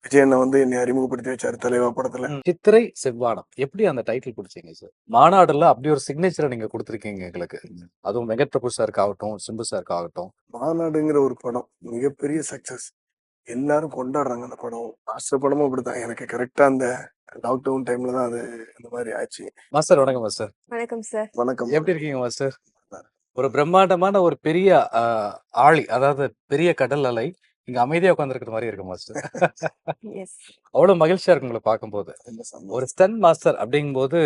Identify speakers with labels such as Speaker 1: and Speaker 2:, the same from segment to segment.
Speaker 1: விஜய் அண்ணா வந்து என்னை அறிமுகப்படுத்தி வச்சாரு தலைவா படத்துல.
Speaker 2: சித்திரை செவ்வானம் எப்படி அந்த டைட்டில் பிடிச்சீங்க சார்? மாநாடுல அப்படி ஒரு சிக்னேச்சரை நீங்க கொடுத்துருக்கீங்க எங்களுக்கு. அதுவும் வெங்கட் பிரபு சாருக்கு ஆகட்டும், சிம்பு சாருக்கு ஆகட்டும்.
Speaker 1: மாநாடுங்கிற ஒரு படம் மிகப்பெரிய சக்சஸ். எல்லாரும் கொண்டாடுறாங்க அந்த படம். மாஸ்டர் படமும் அப்படிதான். எனக்கு கரெக்டா அந்த லாக்டவுன் டைம்ல தான் அது இந்த மாதிரி ஆச்சு.
Speaker 2: மாஸ்டர் வணக்கம் மாஸ்டர்.
Speaker 3: வணக்கம் சார்.
Speaker 1: வணக்கம்.
Speaker 2: எப்படி இருக்கீங்க மாஸ்டர்? ஒரு பிரம்மாண்டமான ஒரு பெரிய ஆழி, அதாவது பெரிய கடல் அலை இங்க அமைதியா உட்காந்துருக்கிற மாதிரி இருக்கு மாஸ்டர்.
Speaker 3: எஸ்.
Speaker 2: அவ்வளவு மகிழ்ச்சியா இருக்கு உங்களை பார்க்கும்போது. ஒரு ஸ்டன் மாஸ்டர் அப்படிங்கும்போது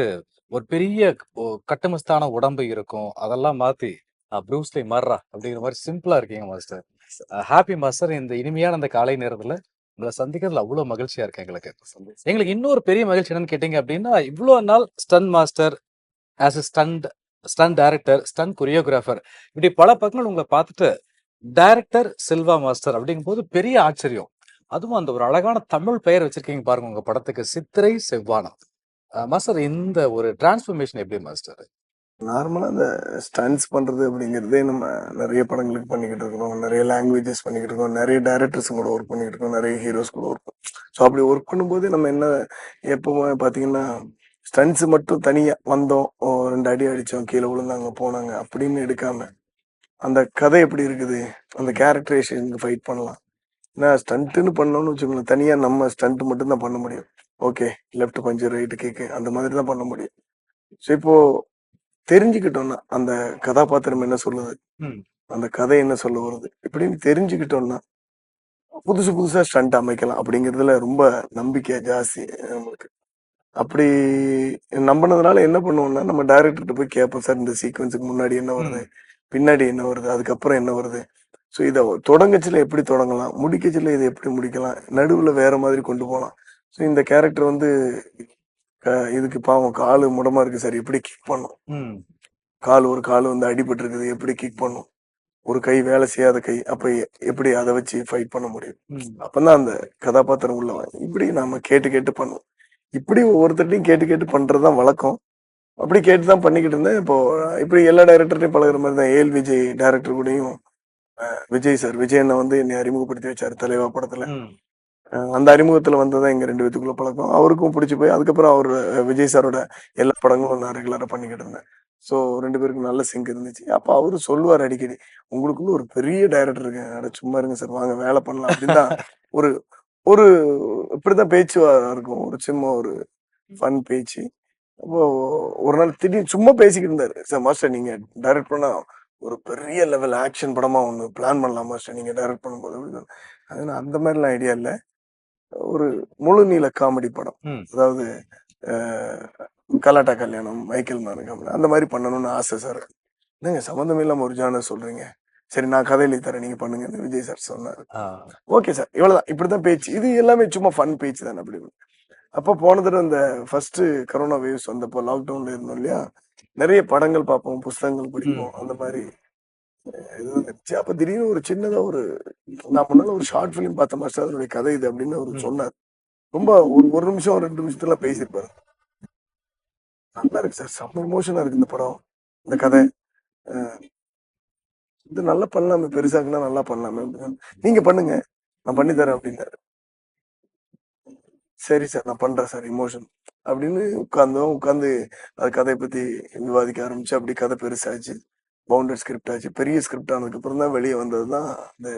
Speaker 2: ஒரு பெரிய கட்டுமஸ்தான உடம்பு இருக்கும். அதெல்லாம் மாத்தி ப்ரூஸ்லி மாறுறா அப்படிங்கிற மாதிரி சிம்பிளா இருக்கீங்க மாஸ்டர். Happy master. இந்த இனிமையான அந்த காலை நேரத்துல உங்களை சந்திக்கிறதுல அவ்வளவு மகிழ்ச்சியா இருக்கு எங்களுக்கு. எங்களுக்கு இன்னொரு பெரிய மகிழ்ச்சி என்னன்னு கேட்டீங்க அப்படின்னா, இவ்வளவு நாள் stunt master, as a stunt director, stunt choreographer, இப்படி பல பக்கங்கள் உங்களை பார்த்துட்டு டைரக்டர் சில்வா மாஸ்டர் அப்படிங்கும்போது பெரிய ஆச்சரியம். அதுவும் அந்த ஒரு அழகான தமிழ் பெயர் வச்சிருக்கீங்க பாருங்க உங்க படத்துக்கு, சித்திரை செவ்வானம். மாஸ்டர், இந்த ஒரு டிரான்ஸ்ஃபர்மேஷன் எப்படி மாஸ்டர்?
Speaker 1: நார்மலா அந்த ஸ்டன்ஸ் பண்றது அப்படிங்கிறதே நம்ம நிறைய படங்களுக்கு பண்ணிக்கிட்டு இருக்கிறோம், நிறைய லாங்குவேஜஸ் பண்ணிக்கிட்டு இருக்கோம், நிறைய டைரக்டர்ஸ் கூட ஒர்க் பண்ணிக்கிட்டு இருக்கோம், நிறைய ஹீரோஸ் கூட ஒர்க். ஸோ அப்படி ஒர்க் பண்ணும்போது நம்ம என்ன எப்பவுமே பார்த்தீங்கன்னா ஸ்டன்ஸ் மட்டும் தனியா வந்தோம், ரெண்டு அடி அடிச்சோம், கீழே விழுந்தாங்க போனாங்க அப்படின்னு எடுக்காம அந்த கதை எப்படி இருக்குது, அந்த கேரக்டரைசேஷனுக்கு ஃபைட் பண்ணலாம். ஏன்னா ஸ்டண்ட்டுன்னு பண்ணோம்னு வச்சுக்கோங்களேன், தனியா நம்ம ஸ்டண்ட் மட்டும் தான் பண்ண முடியும். ஓகே, லெஃப்ட் பஞ்சு ரைட்டு கிக்கு அந்த மாதிரி தான் பண்ண முடியும். ஸோ இப்போ தெரிஞ்சுக்கிட்டோம்னா அந்த கதாபாத்திரம் என்ன சொல்லுது, அந்த கதை என்ன சொல்ல வருது இப்படின்னு தெரிஞ்சுக்கிட்டோம்னா புதுசு புதுசா ஸ்டண்ட் அமைக்கலாம் அப்படிங்கிறதுல ரொம்ப நம்பிக்கை ஜாஸ்தி நம்மளுக்கு. அப்படி நம்பினதுனால என்ன பண்ணுவோம்னா, நம்ம டைரக்டர்கிட்ட போய் கேட்போம், சார் இந்த சீக்வன்ஸுக்கு முன்னாடி என்ன வருது, பின்னாடி என்ன வருது, அதுக்கப்புறம் என்ன வருது, ஸோ இதை தொடங்கச்சில எப்படி தொடங்கலாம், முடிக்கச்சில இதை எப்படி முடிக்கலாம், நடுவில் வேற மாதிரி கொண்டு போகலாம். ஸோ இந்த கேரக்டர் வந்து இதுக்கு பாவம் காலு முடமா இருக்கு சார், எப்படி கிக் பண்ணும், ஒரு கால் வந்து அடிபட்டு இருக்குது, எப்படி கிக் பண்ணும், ஒரு கை வேலை செய்யாத கை, அப்ப எப்படி அதை வச்சு ஃபைட் பண்ண முடியும், அப்பதான் அந்த கதாபாத்திரம் உள்ளவன். இப்படி நாம கேட்டு கேட்டு பண்ணுவோம். இப்படி ஒவ்வொருத்தர்ட்டையும் கேட்டு கேட்டு பண்றதுதான் வழக்கம். அப்படி கேட்டுதான் பண்ணிக்கிட்டு இருந்தேன். இப்போ இப்படி எல்லா டைரக்டர்டையும் பழகுற மாதிரி தான் ஏஎல் விஜய் டைரக்டர் கூடயும் விஜய் அண்ணா வந்து என்னை அறிமுகப்படுத்தி வச்சாரு தலைவா படத்துல. அந்த அறிமுகத்துல வந்ததான் எங்க 2 பேத்துக்குள்ள பழக்கம். அவருக்கும் பிடிச்சி போய் அதுக்கப்புறம் அவர் விஜய் சாரோட எல்லா படங்களும் நான் ரெகுலரா பண்ணிக்கிட்டு இருந்தேன். ஸோ 2 பேருக்கும் நல்ல சிங்க் இருந்துச்சு. அப்ப அவரு சொல்லுவார் அடிக்கடி, உங்களுக்குள்ள ஒரு பெரிய டைரக்டர் இருக்கு, அட சும்மா இருங்க சார், வாங்க வேலை பண்ணலாம் அப்படின்னு தான் ஒரு ஒரு இப்படிதான் பேச்சு இருக்கும், ஒரு சும்மா ஒரு ஃபன் பேச்சு. அப்போ ஒரு நாள் திடீர்னு சும்மா பேசிக்கிட்டு இருந்தாரு, சார் மாஸ்டர் நீங்க டைரக்ட் பண்ணா ஒரு பெரிய லெவல் ஆக்ஷன் படமா ஒன்று பிளான் பண்ணலாம் மாஸ்டர் நீங்க டைரக்ட் பண்ணும்போது அப்படின்னு. அது அந்த மாதிரிலாம் ஐடியா இல்லை, ஒரு முழு நீள காமெடி படம், அதாவது கலாட்டா கல்யாணம், மைக்கேல் மானுகம் அந்த மாதிரி பண்ணணும்னு ஆசை சார். என்னங்க சம்மந்தமே இல்லாம ஒரு ஜானர் சொல்றீங்க, சரி நான் கதை எழுதி தரேன் நீங்க பண்ணுங்க விஜய் சார் சொன்னாரு. ஓகே சார், இவ்வளவுதான், இப்படிதான் பேச்சு, இது எல்லாமே சும்மா ஃபன் பேச்சு தானே அப்படி. அப்போ போன தடவை இந்த ஃபர்ஸ்ட் கரோனா வேவ்ஸ் வந்தப்போ லாக்டவுன்ல இருந்தோம் இல்லையா, நிறைய படங்கள் பார்ப்போம், புஸ்தகங்கள் படிப்போம், அந்த மாதிரி இது வந்துருச்சு. அப்ப திடீர்னு ஒரு சின்னதா நான் முன்னால ஒரு ஷார்ட் பிலிம் பார்த்த மாஸ்டர், அதனுடைய கதை இது அப்படின்னு அவர் சொன்னார். ரொம்ப ஒரு நிமிஷம் 2 நிமிஷத்துல பேசியிருப்பாரு. நல்லா இருக்கு சார், செம்ம எமோஷனா இருக்கு இந்த படம், இந்த கதை, இது நல்லா பண்ணலாமே, பெருசாக்குனா நல்லா பண்ணலாமே, நீங்க பண்ணுங்க நான் பண்ணி தரேன் அப்படின்னாரு. சரி சார் நான் பண்றேன் சார் இமோஷன் அப்படின்னு உட்காந்து அது கதையை பத்தி விவாதிக்க ஆரம்பிச்சு, அப்படி கதை பெருசாச்சு, பவுண்டட் ஸ்கிரிப்ட் ஆச்சு. பெரிய ஸ்கிரிப்ட் ஆனதுக்கு அப்புறம் தான் வெளியே வந்ததுதான் இந்த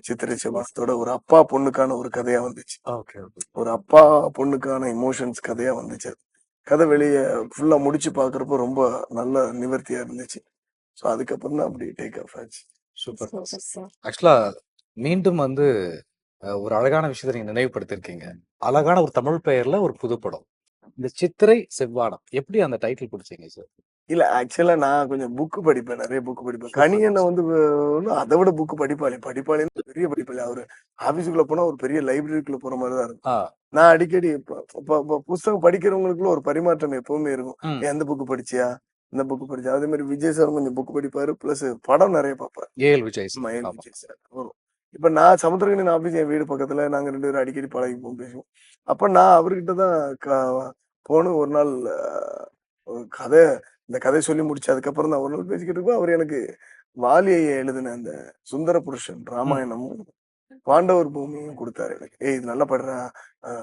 Speaker 1: சித்திரை செவ்வானத்தோட ஒரு அப்பா பொண்ணுக்கான ஒரு கதையா வந்துச்சு. ஒரு அப்பா பொண்ணுக்கான இமோஷன்ஸ் கதையா வந்துச்சு. கதை வெளியே ஃபுல்லா முடிச்சு பாக்குறப்போ ரொம்ப நல்ல நிவர்த்தியா இருந்துச்சு. ஸோ அதுக்கப்புறம் தான் அப்படி டேக் ஆஃப் ஆச்சு.
Speaker 2: சூப்பர். ஆக்சுவலா மீண்டும் வந்து ஒரு அழகான விஷயத்தை நீங்க நினைவுபடுத்திருக்கீங்க. அழகான ஒரு தமிழ் பெயர்ல ஒரு புது படம், இந்த சித்திரை செவ்வானம். எப்படி அந்த டைட்டில் பிடிச்சீங்க சார்?
Speaker 1: இல்ல ஆக்சுவலா நான் கொஞ்சம் புக்கு படிப்பேன், நிறைய புக்கு படிப்பேன். கணியனை வந்து அதை விட புக்கு படிப்பாளி பெரிய படிப்பாளி. அவரு ஆபீஸுக்குள்ள போனா ஒரு பெரிய லைப்ரரிக்குள்ள போற மாதிரிதான் இருக்கும். நான் அடிக்கடி புஸ்தகம் படிக்கிறவங்களுக்குள்ள ஒரு பரிமாற்றம் எப்பவுமே இருக்கும். எந்த புக்கு படிச்சியா, இந்த புக்கு படிச்சா. அதே மாதிரி விஜய் சார் கொஞ்சம் புக் படிப்பாரு, பிளஸ் படம் நிறைய பார்ப்பாரு.
Speaker 2: ஏஎல் விஜய்
Speaker 1: சார் வரும். இப்ப நான் சமுத்திரகனின் ஆபீஸ் என் வீடு பக்கத்துல, நாங்க 2 பேரும் அடிக்கடி பழகி பேசுவோம். அப்ப நான் அவர்கிட்டதான் போன ஒரு நாள் கதை, இந்த கதை சொல்லி முடிச்சு அதுக்கப்புறம் தான் ஒரு நாள் பேசிக்கிட்டு இருக்கோம். அவர் எனக்கு வாலியை எழுதின அந்த சுந்தர புருஷன் ராமாயணமும் பாண்டவர் பூமியும் கொடுத்தாரு எனக்கு. ஏய் இது நல்லா படுறா,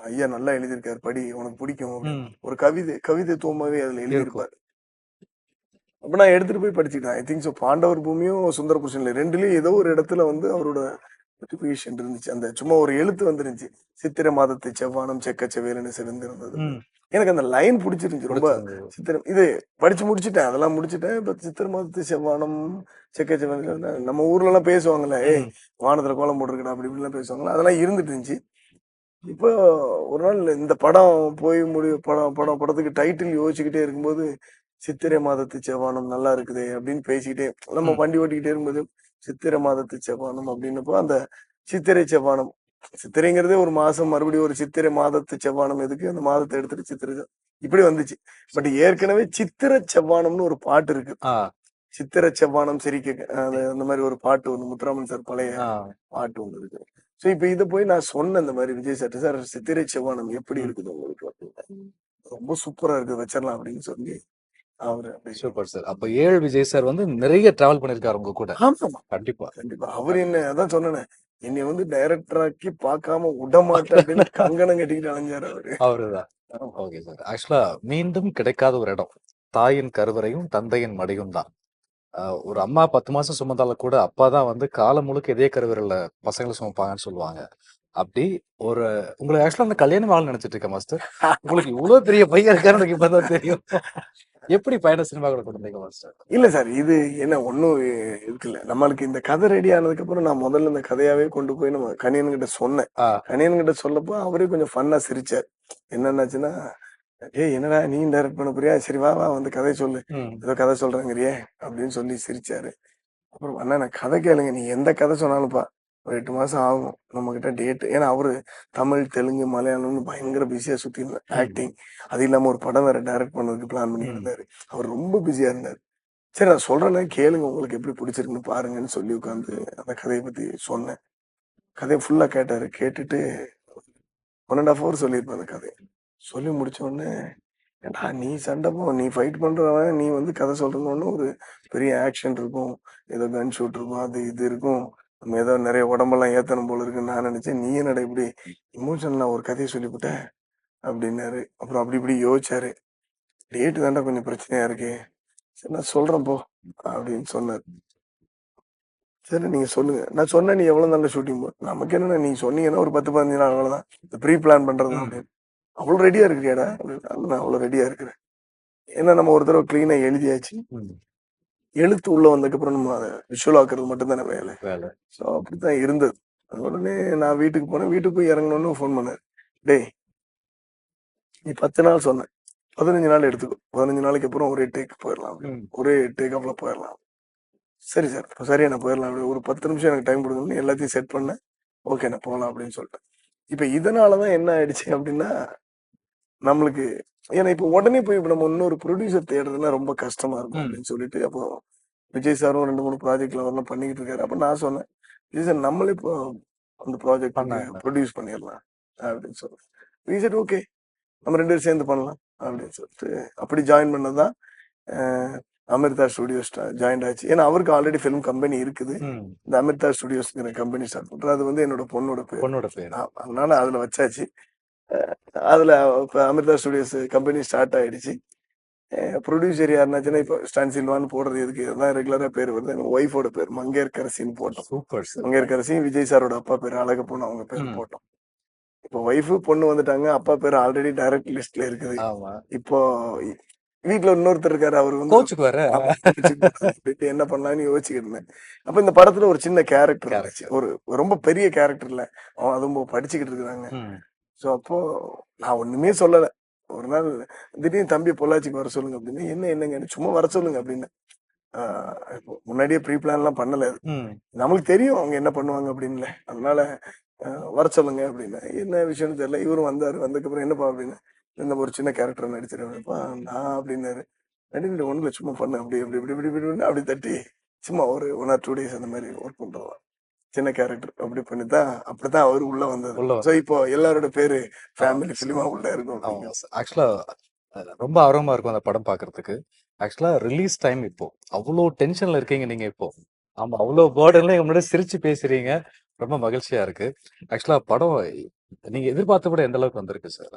Speaker 1: ஐயா நல்லா எழுதியிருக்காரு, படி உனக்கு பிடிக்கும் அப்படின்னு.
Speaker 2: ம்.
Speaker 1: ஒரு கவிதைத்துவமாவே அதுல
Speaker 2: இருக்கும்.
Speaker 1: எழுதியிருப்பாரு. அப்ப நான் எடுத்துட்டு போய் படிச்சுட்டேன். ஐ திங்க் ஸோ பாண்டவர் பூமியும் சுந்தர புருஷன்ல 2லயும் ஏதோ ஒரு இடத்துல வந்து அவரோட நோட்டிபிகேஷன் இருந்துச்சு. அந்த சும்மா ஒரு எழுத்து வந்துருந்துச்சு. சித்திரை மாதத்து செவ்வானம் செக்கச் செவேல்னு சிறந்திருந்தது.
Speaker 2: ம்.
Speaker 1: எனக்கு அந்த லைன் பிடிச்சிருந்துச்சு ரொம்ப.
Speaker 2: பிடிச்சிருந்தது.
Speaker 1: சித்திரை இது படிச்சு முடிச்சுட்டேன். அதெல்லாம் முடிச்சுட்டேன். இப்ப சித்திரை மாதத்து செவ்வானம் செக்கச் செவேல்னு நம்ம ஊர்ல எல்லாம் பேசுவாங்கல்ல, ஏய்
Speaker 2: ம்.
Speaker 1: வானத்துல கோலம் போட்டிருக்கடா அப்படி இப்படிலாம் பேசுவாங்கல்ல, அதெல்லாம் இருந்துட்டு இருந்துச்சு. இப்போ ஒரு நாள் இந்த படம் போய் படத்துக்கு டைட்டில் யோசிச்சுக்கிட்டே இருக்கும்போது, சித்திரை மாதத்து செவ்வானம் நல்லா இருக்குதே அப்படின்னு பேசிக்கிட்டே நம்ம
Speaker 2: ம்.
Speaker 1: வண்டி ஓட்டிக்கிட்டே இருக்கும்போது, சித்திரை மாதத்து செவ்வானம் அப்படின்னப்போ அந்த சித்திரை செவ்வானம். சித்திரைங்கிறதே ஒரு மாசம், மறுபடியும் ஒரு சித்திரை மாதத்து செவ்வானம் எதுக்கு? அந்த மாதத்தை எடுத்துட்டு இப்படி வந்துச்சு. பட் ஏற்கனவே சித்திர செவ்வானம்னு ஒரு பாட்டு இருக்கு.
Speaker 2: ஆ.
Speaker 1: சித்திர செவ்வானம் சிரிக்க அந்த மாதிரி ஒரு பாட்டு ஒண்ணு முத்துராமன் சார் பழைய
Speaker 2: ஆ.
Speaker 1: பாட்டு ஒண்ணு இருக்கு. சோ இப்ப இத போய் நான் சொன்னேன் இந்த மாதிரி விஜய் சார், சார் சித்திரை செவ்வானம் எப்படி
Speaker 2: ம்.
Speaker 1: இருக்குது உங்களுக்கு அப்படின்னு. ரொம்ப சூப்பரா இருக்கு வச்சிடலாம் அப்படின்னு சொல்லி அவரு அப்படி
Speaker 2: சூப்பர் சார். அப்ப 7 விஜய் சார் வந்து நிறைய டிராவல் பண்ணியிருக்காரு உங்க கூட.
Speaker 1: ஆமா
Speaker 2: கண்டிப்பா.
Speaker 1: கண்டிப்பா அவரு என்ன அதான் சொன்னேனே, என்னை வந்து டைரக்டர் ஆக்கி பார்க்காம விட மாட்டேன் அப்படின்னு கங்கணம் கட்டிக்கிட்டு அலைஞ்சாரு அவரு.
Speaker 2: அவருதான்.
Speaker 1: ஆமா.
Speaker 2: Okay sir. ஆக்சுவலா மீண்டும் கிடைக்காத ஒரு இடம். தாயின் கருவறையும், தந்தையின் மடியும் தான். ஒரு அம்மா 10 மாசம் சுமந்தாலும் கூட, அப்பா தான் வந்து காலம் முழுக்க இதே கருவறையில பசங்கள சுமப்பாங்கன்னு சொல்லுவாங்க. அப்படி ஒரு உங்களுக்கு ஆக்சுவலா அந்த கல்யாணம் ஆகணும்னு நினைச்சிட்டு இருக்கேன் மாஸ்டர். உங்களுக்கு இவ்வளவு பெரிய பையன் இருக்காருன்னு எனக்கு இப்பதான் தெரியும். எப்படி பையனை சினிமாக்குள்ள கொண்டு வந்தீங்க மாஸ்டர்?
Speaker 1: இல்ல சார் இது என்ன ஒண்ணும் இருக்குல்ல. நம்மளுக்கு இந்த கதை ரெடி ஆனதுக்கு அப்புறம் நான் முதல்ல இந்த கதையாவே கொண்டு போய் நம்ம கணியன் கிட்ட சொன்னேன்.
Speaker 2: ஆ.
Speaker 1: கணியன் கிட்ட சொல்லப்போ அவரே கொஞ்சம் ஃபன்னா சிரிச்சார். என்னன்னாச்சுன்னா, "ஏய் என்னடா நீயும் டைரக்ட் பண்ண போறியா? சரி வா வா வந்து கதைய சொல்லு.
Speaker 2: ம்.
Speaker 1: ஏதோ கதை சொல்றேங்கிறியே" அப்படின்னு சொல்லி சிரிச்சாரு. அப்புறம் "அண்ணா நான் கதை கேளுங்க. நீ எந்த கதை சொன்னாலும்ப்பா. ஒரு 8 மாசம் ஆகும். நம்மகிட்ட டேட்" ஏன்னா அவரு தமிழ், தெலுங்கு, மலையாளம்னு பயங்கர பிஸியா சுத்தி இருந்தார்.
Speaker 2: ம்.
Speaker 1: ஆக்டிங். அது இல்லாம ஒரு படம் வேற டைரக்ட் பண்ணதுக்கு பிளான் பண்ணிட்டு
Speaker 2: ம்.
Speaker 1: இருந்தாரு. அவர் ரொம்ப பிஸியா இருந்தாரு. சரி நான் சொல்றேனே கேளுங்க. உங்களுக்கு எப்படி பிடிச்சிருக்குன்னு பாருங்கன்னு சொல்லி உட்காந்து அந்த கதைய பத்தி சொன்னேன். கதைய ஃபுல்லா கேட்டாரு. கேட்டுட்டு 1 1/2 ஹவர் சொல்லியிருப்பேன் அந்த கதைய. சொல்லி முடிச்ச உடனே, "ஏன்டா நீ சண்டை நீ ஃபைட் பண்றவன், நீ வந்து கதை சொல்றோம்னு ஒரு பெரிய ஆக்ஷன் இருக்கும். ஏதோ கன் ஷூட் இருக்கும். அது இது இருக்கும். நம்ம ஏதோ நெறைய உடம்பெல்லாம் ஏத்தணும் போல இருக்குன்னு நான் நெனச்சேன். நீ என்னடா இப்படி எமோஷனலா ஒரு கதைய சொல்லிப்புட்ட" அப்படின்னாரு. அப்புறம் அப்படி இப்படி யோசிச்சாரு. "டேட் தான்டா கொஞ்சம் பிரச்சனையா இருக்கு. சரி நான் சொல்றேன் போ" அப்படின்னு சொன்னாரு. சரி நீங்க சொல்லுங்க. நான் சொன்னேன் நீ எவ்வளவு நாள்ல ஷூட்டிங் நமக்கு என்னண்ணா நீங்க சொன்னீங்கன்னா ஒரு 10, 15 நாள் அவ்வளவுதான். இந்த ப்ரீ பிளான் பண்றது தான்
Speaker 2: ம்.
Speaker 1: அப்படின்னு. அவ்வளவு ரெடியா இருக்கியாடா? அப்படின்னு. நான் அவ்வளவு ரெடியா இருக்கிறேன். ஏன்னா நம்ம ஒரு தடவை கிளீனா எழுதியாச்சு.
Speaker 2: ம்.
Speaker 1: எழுத்து உள்ள வந்ததுக்கப்புறம் நம்ம அத விஷுவல் ஆக்குறது மட்டும் தானே வேலை.
Speaker 2: வேலை.
Speaker 1: ஸோ அப்படித்தான் இருந்தது. உடனே நான் வீட்டுக்கு போனேன். வீட்டுக்கு போய் இறங்குனோனே ஃபோன் பண்ணாரு. டேய் நீ 10 நாள் சொன்ன. 15 நாள் எடுத்துக்கோ. 15 நாளைக்கு அப்புறம் ஒரே டேக் போயிரலாம் அப்படின்னு.
Speaker 2: ம்.
Speaker 1: ஒரே டேக் ஆஃப்ல போயிரலாம். சரி சார். சரியா நான் போயிரலாம். அப்படி ஒரு 10 நிமிஷம் எனக்கு டைம் குடுங்கன்னு எல்லாத்தையும் செட் பண்ணேன். ஓகே நான் போலாம் அப்படின்னு சொல்லிட்டேன். இப்ப இதனால தான் என்ன ஆயிடுச்சு அப்படின்னா, நம்மளுக்கு ஏன்னா இப்ப உடனே போய் இப்ப நம்ம இன்னொரு ப்ரொடியூசர் தேடுறதுன்னா ரொம்ப கஷ்டமா இருக்கும்
Speaker 2: ம்.
Speaker 1: அப்படின்னு சொல்லிட்டு, அப்போ விஜய் சாரும் 2, 3 ப்ராஜெக்ட்ல அவர்லாம் பண்ணிக்கிட்டு இருக்காரு. அப்ப நான் சொன்னேன், "விஜய் சார் நம்மளே இப்போ அந்த ப்ராஜெக்ட்டுக்கு
Speaker 2: பண்ணாங்க.
Speaker 1: ப்ரொடியூஸ் பண்ணிறலாம்" அப்படின்னு சொன்னேன். Vijay sir okay. நம்ம 2 பேரும் சேர்ந்து பண்ணலாம் அப்படின்னு சொல்லிட்டு, அப்படி ஜாயின் பண்ணது தான் அ அமிர்தா ஸ்டுடியோஸ் ஜாயிண்ட் ஆச்சு. ஏன்னா அவருக்கு ஆல்ரெடி ஃபிலிம் கம்பெனி இருக்குது.
Speaker 2: ம்.
Speaker 1: இந்த அமிர்தா ஸ்டுடியோஸ்ங்கிற கம்பெனி ஸ்டார்ட் பண்றாரு. அது வந்து என்னோட பொண்ணோட பேரு.
Speaker 2: பொண்ணோட பேரு.
Speaker 1: அதனால அதுல வச்சாச்சு. அதுல இப்ப அமிர்தா ஸ்டுடியோஸ் கம்பெனி ஸ்டார்ட் ஆயிடுச்சு. ப்ரொடியூசர் யாருனாச்சுன்னா, இப்போ ஸ்டான் சில்வான்னு போடுறது எதுக்கு? இதுதான் ரெகுலரா பேர் வருது. எங்க ஒய்ஃபோட பேர் மங்கையர்கரசின்னு போட்டோம்.
Speaker 2: Super sir.
Speaker 1: மங்கையர்கரசியும் விஜய் சாரோட அப்பா பேரு அழகப்பன்னு அவங்க பேரு
Speaker 2: ம்.
Speaker 1: போட்டோம். இப்போ ஒய்ஃபு, பொண்ணு வந்துட்டாங்க. அப்பா பேரு ஆல்ரெடி டைரக்ட் லிஸ்ட்ல இருக்குது.
Speaker 2: ஆமா.
Speaker 1: இப்போ இ வீட்ல இன்னொருத்தர் இருக்காரு. அவரு வந்து
Speaker 2: கோச்சுக்குவாரு.
Speaker 1: ஆமா கோவிச்சுக்கூடாது அப்படின்ட்டு என்ன பண்ணலாம்ன்னு யோசிச்சுக்கிட்டு இருந்தேன். அப்ப இந்த படத்துல ஒரு சின்ன கேரக்டர் இருந்துச்சு.
Speaker 2: கேரக்டர்.
Speaker 1: ஒரு ரொம்ப பெரிய கேரக்டர் இல்ல. அவன் அதுவும் படிச்சுக்கிட்டு இருக்கிறாங்க.
Speaker 2: ம்.
Speaker 1: ஸோ அப்போ நான் ஒண்ணுமே சொல்லல. ஒரு நாள் திடீர்னு தம்பிய பொள்ளாச்சிக்கு வர சொல்லுங்க அப்படின்னு. என்னங்க சும்மா வர சொல்லுங்க அப்படின்னு. ஆ இப்போ முன்னாடியே ப்ரீ பிளான்லாம் பண்ணல அது.
Speaker 2: ம்.
Speaker 1: நம்மளுக்கு தெரியும் அவங்க என்ன பண்ணுவாங்க அப்படின்னுல. அதனால வர சொல்லுங்க அப்படின்னு. என்ன விஷயம்னு தெரியல. இவரும் வந்தாரு. வந்ததுக்கப்புறம் என்னப்பா அப்படின்னு. இந்த ஒரு சின்ன கேரக்டர் நடிச்சிருவேன்ப்பா நான் அப்படின்னாரு. நடிகர் ஒண்ணும் இல்ல சும்மா பண்ணு. அப்படி அப்படி இப்படி இப்படி இப்படின்னு அப்படி தட்டி சும்மா ஒரு 1 ஆர் 2 டேஸ் அந்த மாதிரி ஒர்க் பண்றோம். சின்ன கேரக்டர் அப்படி பண்ணி தான் அப்படித்தான் அவரு உள்ள வந்தது.
Speaker 2: உள்ள
Speaker 1: சோ
Speaker 2: வந்தது.
Speaker 1: இப்போ எல்லாரோட பேரு
Speaker 2: ஆமா
Speaker 1: ஃபேமிலி
Speaker 2: சார்.
Speaker 1: ஃபிலிமா உள்ள இருக்கும்
Speaker 2: ஆமா
Speaker 1: அப்படிங்கிறது.
Speaker 2: சார். ஆக்சுவலா ரொம்ப ஆர்வமா இருக்கும் அந்த படம் பார்க்கறதுக்கு. ஆக்சுவலா ரிலீஸ் டைம் இப்போ. அவ்ளோ டென்ஷன்ல இருக்கீங்க நீங்க இப்போ. ஆமா. அவ்ளோ பர்டன்ல எங்க முன்னாடி சிரிச்சு பேசுறீங்க. ரொம்ப மகிழ்ச்சியா இருக்கு. ஆக்சுவலா படம் நீங்க எதிர்பார்த்த விட எந்த அளவுக்கு வந்திருக்கு சார்?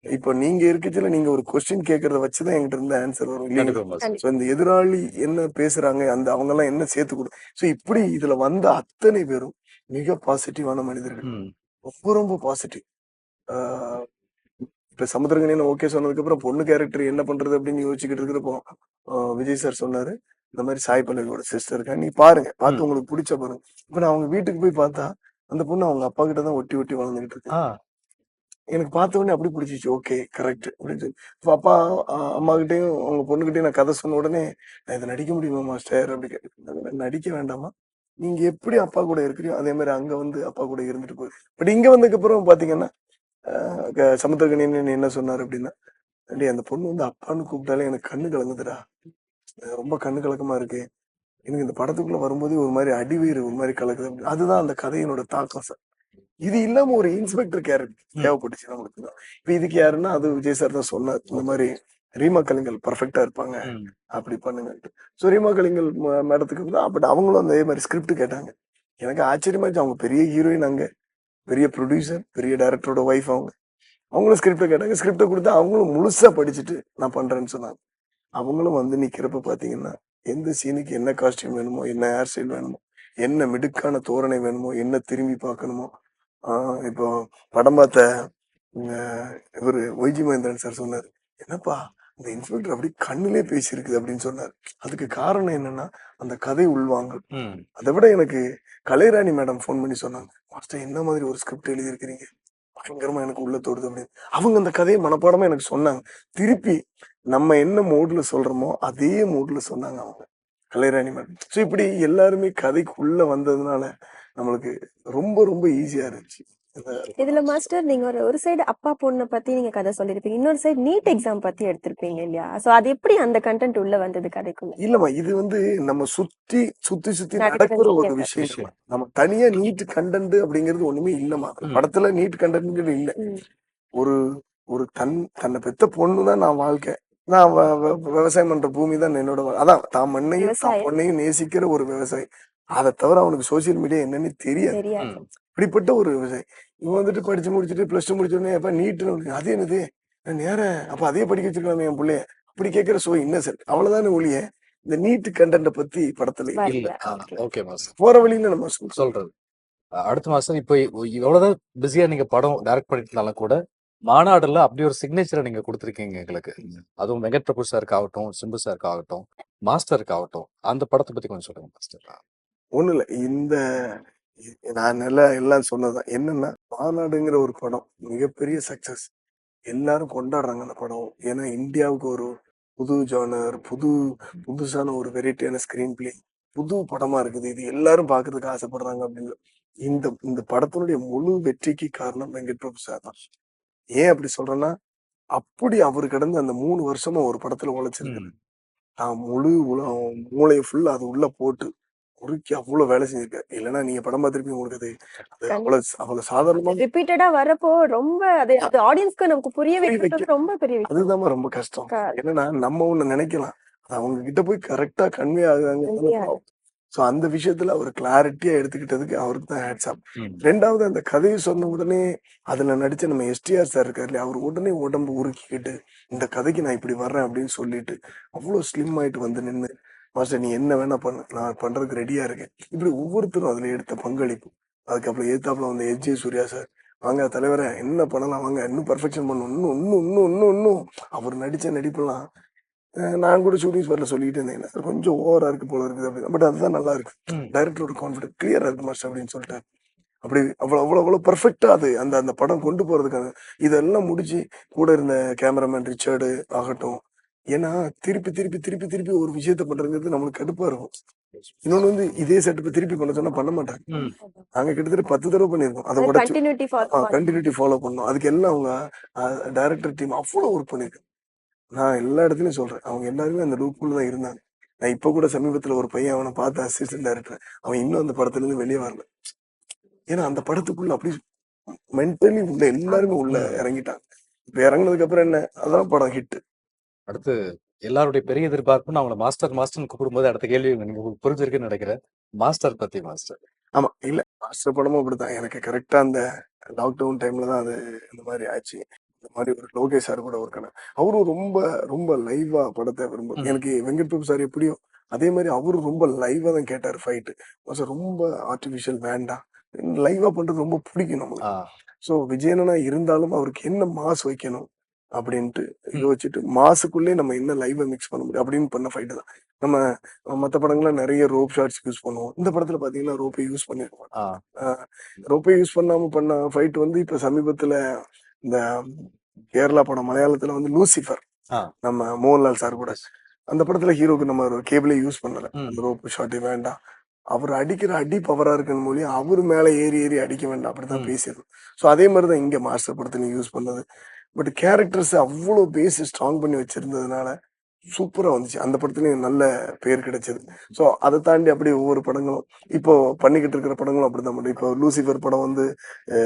Speaker 1: இப்போ நீங்க இருக்கச்சுல நீங்க ஒரு கொஸ்டின் கேட்கறத வச்சுதான் என்கிட்ட இருந்து ஆன்சர் வரும் இல்லைங்களா?
Speaker 2: கண்டிப்பா மாஸ்டர்.
Speaker 1: ஸோ இந்த எதிராளி என்ன பேசுறாங்க, அந்த அவங்க எல்லாம் என்ன சேர்த்து கொடு ஸோ இப்படி இதுல வந்த அத்தனை பேரும் மிக பாசிட்டிவான மனிதர்கள்.
Speaker 2: ம்.
Speaker 1: ரொம்ப ரொம்ப பாசிட்டிவ். இப்ப சமுத்திரகனின்னு ஓகே சொன்னதுக்கு அப்புறம் பொண்ணு கேரக்டர் என்ன பண்றது அப்படின்னு யோசிச்சுக்கிட்டு இருக்கிறப்போ விஜய் சார் சொன்னாரு, இந்த மாதிரி சாய் பல்லவியோட சிஸ்டர் இருக்கா, நீ பாருங்க, பார்த்து
Speaker 2: ம்.
Speaker 1: உங்களுக்கு பிடிச்ச பாருங்க. இப்ப நான் அவங்க வீட்டுக்கு போய் பார்த்தா அந்த பொண்ணு அவங்க அப்பா கிட்ட தான் ஒட்டி ஒட்டி வளர்ந்துகிட்டு இருக்கு.
Speaker 2: ஆ.
Speaker 1: எனக்கு பார்த்த உடனே அப்படி பிடிச்சிச்சு. ஓகே கரெக்ட் அப்படின்னு சொல்லி இப்ப அப்பா அம்மா கிட்டயும் அவங்க பொண்ணுகிட்டயும் நான் கதை சொன்ன உடனே, நான் இதை நடிக்க முடியுமா மாஸ்டர் அப்படி கேட்டு, நடிக்க வேண்டாமா, நீங்க எப்படி அப்பா கூட இருக்கிறியோ அதே மாதிரி அங்க வந்து அப்பா கூட இருந்துட்டு போய் பட் இங்க வந்ததுக்கு அப்புறம் பாத்தீங்கன்னா சமுத்திரகனின்னு என்ன சொன்னாரு அப்படின்னா, "டேய் அந்த பொண்ணு வந்து அப்பான்னு கூப்பிட்டாலே எனக்கு கண்ணு கலங்குதுடா. ரொம்ப கண்ணு கலக்கமா இருக்கு. எனக்கு இந்த படத்துக்குள்ள வரும்போதே ஒரு மாதிரி அடிவயிறு ஒரு மாதிரி கலக்குது." அதுதான் அந்த கதையினோட தாக்கம் சார். இது இல்லாம ஒரு இன்ஸ்பெக்டர் கேரக்டர் தேவைப்பட்டுச்சு நம்மளுக்கு தான். இப்ப இதுக்கு யாருன்னா அது விஜய் சார் தான் சொன்னார். இந்த மாதிரி ரீமா கலிங்கல் பர்ஃபெக்ட்டா இருப்பாங்க.
Speaker 2: ம்.
Speaker 1: அப்படி பண்ணுங்கன்ட்டு. ஸோ ரீமா கலிங்கல் மேடத்துக்கு தான் பட் அவங்களும் அதே மாதிரி ஸ்கிரிப்ட் கேட்டாங்க. எனக்கு ஆச்சரியமா இருந்துச்சு. அவங்க பெரிய ஹீரோயின் அங்க. பெரிய ப்ரொடியூசர், பெரிய டைரக்டரோட ஒய்ஃப் அவங்க. அவங்களும் ஸ்கிரிப்ட கேட்டாங்க. ஸ்கிரிப்ட குடுத்தா அவங்களும் முழுசா படிச்சுட்டு நான் பண்றேன்னு சொன்னாங்க. அவங்களும் வந்து நிக்கிறப்ப பாத்தீங்கன்னா, எந்த சீனுக்கு என்ன காஸ்டியூம் வேணுமோ, என்ன ஹேர் ஸ்டைல் வேணுமோ, என்ன மிடுக்கான தோரணை வேணுமோ, என்ன திரும்பி பார்க்கணுமோ, ஆ இப்போ படம் பார்த்த அ இவரு ஒய்ஜி மகேந்திரன் சார் சொன்னாரு, "என்னப்பா இந்த இன்ஸ்பெக்டர் அப்படியே கண்ணுலயே பேசியிருக்குது" அப்படின்னு சொன்னாரு. அதுக்கு காரணம் என்னன்னா, அந்த கதை உள்வாங்கல்.
Speaker 2: ம்.
Speaker 1: அத விட எனக்கு கலைராணி மேடம் ஃபோன் பண்ணி சொன்னாங்க, "மாஸ்டர் என்ன மாதிரி ஒரு ஸ்கிரிப்ட் எழுதியிருக்கிறீங்க? பயங்கரமா எனக்கு உள்ள தொடுது" அப்படின்னு. அவங்க அந்த கதைய மனப்பாடமா எனக்கு சொன்னாங்க. திருப்பி நம்ம என்ன மூட்ல சொல்றோமோ, அதே மூட்ல சொன்னாங்க அவங்க. கலைராணி மேடம். ஸோ இப்படி எல்லாருமே கதைக்குள்ள வந்ததுனால, நம்மளுக்கு ரொம்ப ரொம்ப ஈஸியா இருந்துச்சு. இந்த
Speaker 3: இதுல மாஸ்டர் நீங்க ஒரு சைடு அப்பா பொண்ண பத்தி நீங்க கதை சொல்லிருப்பீங்க. இன்னொரு சைடு நீட் எக்ஸாம் பத்தி எடுத்திருப்பீங்க இல்லையா? சோ அது எப்படி அந்த கன்டென்ட் உள்ள வந்தது கதைக்குள்ள?
Speaker 1: இல்லம்மா இது வந்து நம்ம சுத்தி சுத்தி
Speaker 3: நடக்கிற
Speaker 1: நடக்கிற ஒரு
Speaker 3: விஷயங்கள்.
Speaker 1: விஷயங்கள்மா.
Speaker 2: விஷயம்.
Speaker 1: நம்ம தனியா நீட் கண்டென்ட் அப்படிங்கிறது ஒண்ணுமே இல்லம்மா.
Speaker 2: ம்.
Speaker 1: படத்துல நீட் கண்டென்ட்ங்கிறது இல்ல.
Speaker 3: ம்.
Speaker 1: ஒரு ஒரு தன்னை பெத்த பொண்ணு தான் நான் வாழ்க்கை. நான் விவசாயம் பண்ற பூமி தான் என்னோட அதான் தான் மண்ணையும் தான்
Speaker 3: விவசாயம்
Speaker 1: பொண்ணையும் நேசிக்கிற ஒரு விவசாயி. அத தவிர அவனுக்கு சோசியல் மீடியா என்னன்னு தெரியாது.
Speaker 3: தெரியாது.
Speaker 2: ம்.
Speaker 1: இப்படிப்பட்ட ஒரு விவசாயி. இவன் வந்துட்டு படிச்சு முடிச்சுட்டு பிளஸ் டூ முடிச்ச உடனே அப்ப நீட்னு அது என்னது? நான் நேரா அப்ப அதையே படிக்க வச்சிருக்கலாமே என் புள்ளைய. அப்படி கேட்கிற சோ இன்னசென்ட். அவ்வளவுதானே ஒழிய இந்த நீட் கண்டென்ட்ட பத்தி படத்துல இல்ல.
Speaker 2: இல்ல.
Speaker 3: வரல. ஓகே.
Speaker 2: Okay master.
Speaker 1: போற வழியில நம்ம சொல்றோம்.
Speaker 2: சொல்றது. அடுத்த மாசம் இப்போ எவ்வளவுதான் பிஸியா நீங்க படம் டைரக்ட் பண்ணிருந்தாலும் கூட, மாநாடுல அப்படி ஒரு சிக்னேச்சர நீங்க குடுத்திருக்கீங்க எங்களுக்கு. அதுவும் வெங்கட் பிரபு சாருக்கு ஆகட்டும், சிம்பு சாருக்கு ஆகட்டும், மாஸ்டருக்கு ஆகட்டும். அந்த படத்த பத்தி கொஞ்சம் சொல்லுங்க மாஸ்டர்.
Speaker 1: ஒண்ணும் இல்ல. நான் நல்லா எல்லாம் சொன்னதுதான். என்னன்னா, மாநாடுங்கிற ஒரு படம் மிகப்பெரிய சக்சஸ். எல்லாரும் கொண்டாடுறாங்க அந்த படம். ஏன்னா இந்தியாவுக்கு ஒரு புது ஜானர், புதுசான ஒரு வெரைட்டியான ஸ்கிரீன் பிளே, புது படமா இருக்குது. இது எல்லாரும் பார்க்கறதுக்கு ஆசைப்படுறாங்க அப்படின்னு. இந்த இந்த படத்தினுடைய முழு வெற்றிக்கு காரணம் வெங்கட் பிரபு சார் தான். ஏன் அப்படி சொல்றேன்னா, அப்படி அவரு கடந்து அந்த 3 வருஷமா ஒரு படத்துல உழைச்சிருக்காரு.
Speaker 2: ம்.
Speaker 1: நான் முழு மூளைய ஃபுல்லா அது உள்ள போட்டு உருக்கி அவ்வளவு வேலை செஞ்சிருக்காரு. இல்லன்னா நீங்க படம் பார்த்திருப்பீங்க. உங்களுக்கு அது அவ்வளவு சாதாரணமா
Speaker 3: ரிப்பீட்டடா வரப்போ ரொம்ப அது ஆடியன்ஸ்க்கு நமக்கு புரிய
Speaker 1: புரிய வைக்க
Speaker 3: வைக்கிறது ரொம்ப பெரிய விஷயம்.
Speaker 1: அதுதாம்மா ரொம்ப கஷ்டம். என்னன்னா நம்ம ஒண்ணு நினைக்கலாம். அது அவங்க கிட்ட போய் கரெக்ட்டா கன்வே ஆகுதாங்க.
Speaker 3: உண்மையா.
Speaker 1: சோ அந்த விஷயத்துல அவர் கிளாரிட்டியா எடுத்துக்கிட்டதுக்கு அவருக்கு தான் ஹேட்ஸ் ஆஃப்.
Speaker 2: ம்.
Speaker 1: 2வது அந்த கதைய சொன்ன உடனே அதுல நடிச்ச நம்ம எஸ்டிஆர் சார் இருக்காரு இல்லையா, அவர் உடனே உடம்பு உருக்கிக்கிட்டு இந்த கதைக்கு நான் இப்படி வர்றேன் அப்படின்னு சொல்லிட்டு அவ்வளவு ஸ்லிம் ஆயிட்டு வந்து நின்னு, மாஸ்டர் நீ என்ன வேணா பண்ணு, நான் பண்றதுக்கு ரெடியா இருக்கேன். இப்படி ஒவ்வொருத்தரும் அதுல எடுத்த பங்களிப்பு. அதுக்கப்புறம் எதிர்த்தாப்புல வந்த எஸ்.ஜே. சூர்யா சார், வாங்க தலைவரே என்ன பண்ணலாம் வாங்க, இன்னும் பெர்ஃபெக்ஷன் பண்ணணும், இன்னும் இன்னும் இன்னும் இன்னும் இன்னும் அவர் நடிச்ச நடிப்பெல்லாம் நான் கூட ஷூட்டிங் ஸ்பாட்ல சொல்லிட்டு இருந்தேன், "சார் கொஞ்சம் ஓவரா இருக்கு போல இருக்குது" அப்படின்னு. பட் அதுதான் நல்லா இருக்கு.
Speaker 2: ம்.
Speaker 1: டைரக்டரோட கான்ஃபிடன்ட் கிளியரா இருக்கு மாஸ்டர் அப்படின்னு சொல்லிட்டாரு. அப்படி அவ்வளவு அவ்வளவு அவ்வளவு பெர்ஃபெக்ட்டா அது அந்த அந்த படம் கொண்டு போறதுக்காக இதெல்லாம் முடிச்சு கூட இருந்த கேமராமேன் ரிச்சர்டு ஆகட்டும். ஏன்னா திருப்பி திருப்பி திருப்பி திருப்பி ஒரு விஷயத்த பண்றதுங்கிறது நம்மளுக்கு கடுப்பா இருக்கும். இன்னொன்னு வந்து இதே செட்டப்ப திருப்பி பண்ண சொன்னா பண்ண மாட்டாங்க.
Speaker 2: ம்.
Speaker 1: நாங்க கிட்டத்தட்ட 10 தடவை பண்ணியிருக்கோம். அதை உடைச்சு
Speaker 3: கண்டினியூட்டி
Speaker 1: கண்டினியூட்டி ஃபாலோ பண்ணோம். அதுக்கு எல்லாம் அவங்க டைரக்டர் டீம் அவ்வளவு ஒர்க் பண்ணிருக்கு. நான் எல்லா இடத்துலயும் சொல்றேன். அவங்க எல்லாருமே அந்த லூப்குள்ள தான் இருந்தாங்க. நான் இப்ப கூட சமீபத்துல ஒரு பையன் அவன பார்த்து அசிஸ்டன்ட் டைரக்டர். அவன் இன்னும் அந்த படத்துல இருந்து வெளியே வரல. ஏன்னா அந்த படத்துக்குள்ள அப்படி மென்டலி உள்ள எல்லாருமே உள்ள
Speaker 2: ம்.
Speaker 1: இறங்கிட்டாங்க. இப்ப இறங்குனதுக்கு அப்புறம் என்ன? அதான் படம் ஹிட்.
Speaker 2: அடுத்து எல்லாருடைய பெரிய எதிர்பார்ப்பு நான் உங்கள மாஸ்டர் மாஸ்டர்ன்னு கூப்பிடும்போது அடுத்த கேள்வி உங்களுக்கு புரிஞ்சிருக்குன்னு நினைக்கிறேன். மாஸ்டர் பத்தி மாஸ்டர்.
Speaker 1: ஆமா. இல்ல மாஸ்டர் படமும் அப்படித்தான். எனக்கு கரெக்ட்டா அந்த லாக்டவுன் டைம்ல தான் அது இந்த மாரி ஆச்சு. இந்த மாரி ஒரு லோகேஷ் சார் கூட ஒர்க் ஆனேன். அவரும் ரொம்ப ரொம்ப லைவா படத்த
Speaker 2: ம்.
Speaker 1: எனக்கு வெங்கட் பிரபு சார் எப்படியோ, அதே மாரி அவரும் ரொம்ப லைவா தான் கேட்டாரு ஃபைட்டு. மாஸ்டர் ரொம்ப ஆர்டிஃபிஷியல் வேண்டாம். லைவா பண்றது ரொம்ப புடிக்கும்
Speaker 2: ஆ.
Speaker 1: நம்மளுக்கு. ஸோ விஜய் அண்ணனா இருந்தாலும் அவருக்கு என்ன மாஸ் வைக்கணும் அப்படின்ட்டு
Speaker 2: ம்.
Speaker 1: யோசிச்சுட்டு, மாஸுக்குள்ளயே நம்ம என்ன லைவ மிக்ஸ் பண்ண முடியும் அப்படின்னு பண்ண ஃபைட்டு தான். நம்ம மத்த படங்கள்ல நெறைய ரோப் ஷாட்ஸ் யூஸ் பண்ணுவோம். இந்த படத்துல பார்த்தீங்கன்னா, ரோப்பே யூஸ் பண்ணியிருக்க மாட்டோம்.
Speaker 2: ஆ.
Speaker 1: ஆ ரோப்பே யூஸ் பண்ணாம பண்ண ஃபைட் வந்து இப்ப சமீபத்துல இந்த கேரளா படம் மலையாளத்துல வந்து லூசிஃபர்
Speaker 2: ஆ.
Speaker 1: நம்ம மோகன்லால் சார் கூட.
Speaker 2: எஸ்.
Speaker 1: அந்த படத்துல ஹீரோக்கு நம்ம ஒரு கேபிளே யூஸ் பண்ணல.
Speaker 2: ம்.
Speaker 1: அந்த ரோப் ஷாட்டே வேண்டாம். அவரு அடிக்கிற அடி பவரா இருக்கணும் ஒழிய, அவரு மேல ஏறி ஏறி அடிக்க வேண்டாம். அப்படித்தான்
Speaker 2: ம்.
Speaker 1: பேசியிருந்தோம். ஸோ அதே மாரி தான் இங்க மாஸ்டர் படத்துலயும் யூஸ் பண்ணது. பட் கேரக்டர்ஸ் அவ்ளோ பேஸ் ஸ்ட்ராங் பண்ணி வச்சிருந்ததுனால, சூப்பரா வந்துச்சு. அந்த படத்துலயும் நல்ல பேர் கிடைச்சது. ஸோ அத தாண்டி அப்படியே ஒவ்வொரு படங்களும் இப்போ பண்ணிக்கிட்டு இருக்கிற படங்களும் அப்படித்தான் பண்றோம். இப்போ லூசிஃபர் படம் வந்து அ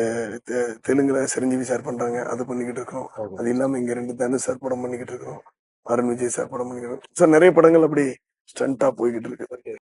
Speaker 1: தெலுங்குல சிரஞ்சீவி சார் பண்றாங்க. அது பண்ணிக்கிட்டு இருக்கிறோம்.
Speaker 2: ஓகே.
Speaker 1: அது இல்லாம இங்க 2 தனுஷ் சார் படம் பண்ணிக்கிட்டு இருக்கிறோம். அருண் விஜய் சார் படம் பண்ணிக்கிறோம். ஸோ நெறைய படங்கள் அப்படி ஸ்டண்டா போய்க்கிட்டு இருக்கு.